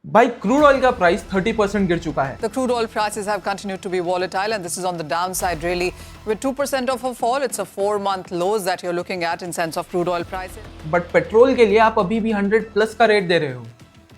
भाई crude oil का price 30% गिर चुका है। The crude oil prices have continued to be volatile, and this is on the downside, really. With 2% of a fall, it's a 4-month lows that you're looking at in sense of crude oil prices. But petrol के लिए आप अभी भी 100 plus का rate दे रहे हो।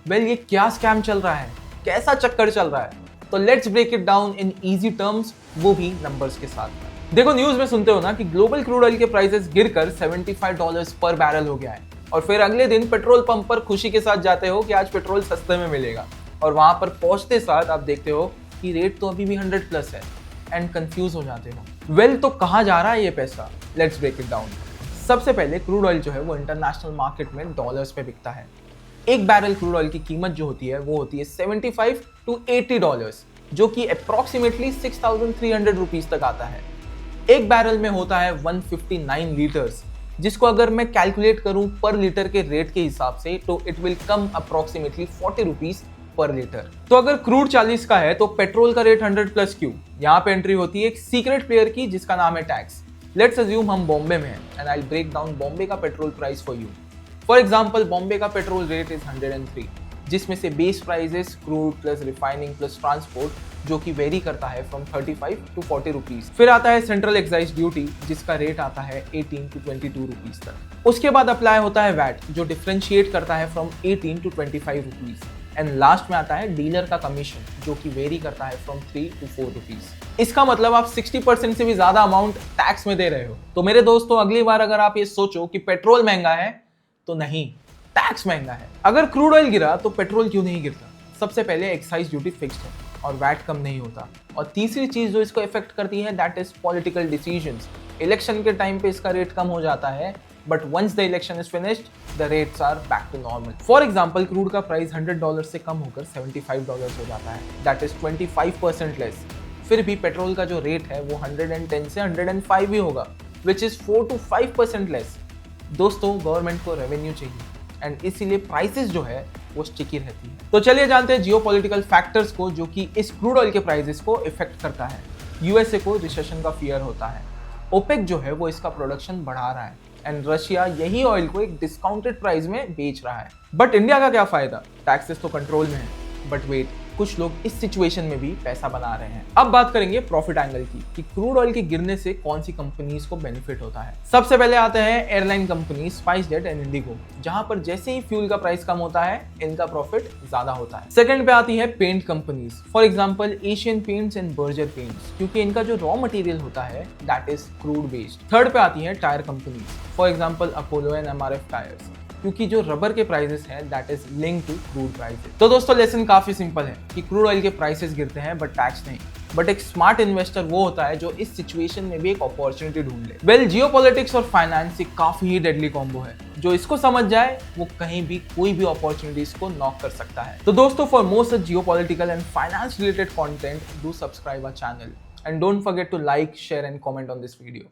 Well ये क्या स्कैम चल रहा है, कैसा चक्कर चल रहा है? तो let's break it down in easy terms, वो भी नंबर्स के साथ। देखो न्यूज में सुनते हो ना कि ग्लोबल क्रूड ऑयल के प्राइसेस गिरकर $75 पर बैरल हो गया है, और फिर अगले दिन पेट्रोल पंप पर खुशी के साथ जाते हो कि आज पेट्रोल सस्ते में मिलेगा, और वहां पर पहुंचते साथ आप देखते हो कि रेट तो अभी भी 100 प्लस है एंड कंफ्यूज हो जाते हो। वेल तो कहाँ जा रहा है ये पैसा? Let's break it down. सबसे पहले क्रूड ऑयल जो है वो इंटरनेशनल मार्केट में डॉलर्स पे बिकता है। एक बैरल क्रूड ऑयल की कीमत जो होती है वो होती है $75 to $80, जो कि अप्रॉक्सीमेटली 6,300 रुपीज तक आता है। एक बैरल में होता है 159 लीटर्स, जिसको अगर मैं कैलकुलेट करूं पर लीटर के रेट के हिसाब से तो it will come approximately 40 rupees per litre. तो अगर क्रूड 40 का है तो पेट्रोल का रेट 100 प्लस क्यों? यहाँ पे एंट्री होती है एक सीक्रेट प्लेयर की जिसका नाम है टैक्स। लेट्स अज्यूम हम बॉम्बे में हैं and I break down Bombay का petrol price for you. For example Bombay का पेट्रोल रेट इज 103, जिसमें से base price is crude plus refining plus transport, जो कि वेरी करता है फ्रॉम 35 to 40 रुपीज। फिर आता है सेंट्रल एक्साइज ड्यूटी, जिसका रेट आता है 18 to 22 रुपीज तक। उसके बाद अप्लाई होता है वैट, जो डिफरेंशिएट करता है from 18 to 25 rupees. And last में आता है डीलर का कमीशन, जो कि वेरी करता है फ्रॉम 3 to 4 रुपीज। इसका मतलब आप 60% से भी ज्यादा अमाउंट टैक्स में दे रहे हो। तो मेरे दोस्तों, अगली बार अगर आप ये सोचो कि पेट्रोल महंगा है, तो नहीं, टैक्स महंगा है। अगर क्रूड ऑयल गिरा तो पेट्रोल क्यों नहीं गिरता? सबसे पहले एक्साइज ड्यूटी फिक्स्ड है और वैट कम नहीं होता। और तीसरी चीज जो इसको इफेक्ट करती है that is political decisions. Election के टाइम पे इसका रेट कम हो जाता है, but once the election is finished the rates are back to normal. For example crude का प्राइस $100 से कम होकर $75 हो जाता है, दैट इज 25% लेस। फिर भी पेट्रोल का जो रेट है वो 110 से 105 ही होगा, विच इज 4 to 5% लेस। दोस्तों, गवर्नमेंट को रेवेन्यू चाहिए एंड इसीलिए प्राइसेस जो है वो स्टिकी रहती है। तो चलिए जानते हैं जियोपॉलिटिकल फैक्टर्स को जो कि इस क्रूड ऑयल के प्राइसेस को इफेक्ट करता है। यूएसए को रिसेशन का फियर होता है, ओपेक जो है वो इसका प्रोडक्शन बढ़ा रहा है एंड रशिया यही ऑयल को एक डिस्काउंटेड प्राइस में बेच रहा है। बट इंडिया का क्या फायदा? टैक्सेस तो कंट्रोल में है, बट वेट, कुछ लोग इस सिचुएशन में भी पैसा बना रहे हैं। अब बात करेंगे प्रॉफिट एंगल की कि क्रूड ऑयल के गिरने से कौन सी कंपनीज को बेनिफिट होता है। सबसे पहले आते हैं airline company SpiceJet and Indigo, जहां पर जैसे ही फ्यूल का प्राइस कम होता है इनका प्रॉफिट ज्यादा होता है। सेकंड पे आती है paint companies, for example Asian Paints and Berger Paints, क्योंकि इनका जो रॉ मटेरियल होता है that is crude based. Third पे आती है tyre companies, for example Apollo and MRF tyres, क्योंकि जो रबर के प्राइसेस हैं that is link to crude prices. तो दोस्तों, लेसन काफी सिंपल है कि क्रूड ऑयल के प्राइसेस गिरते हैं बट टैक्स नहीं। बट एक स्मार्ट इन्वेस्टर वो होता है जो इस सिचुएशन में भी एक अपॉर्चुनिटी ढूंढ ले। वेल, जियोपॉलिटिक्स और फाइनेंस एक काफी ही डेडली कॉम्बो है। जो इसको समझ जाए वो कहीं भी कोई भी अपॉर्चुनिटीज को नॉक कर सकता है। तो दोस्तों, for more such geopolitical and finance related content, do subscribe our channel and don't forget to like, share and comment on this video.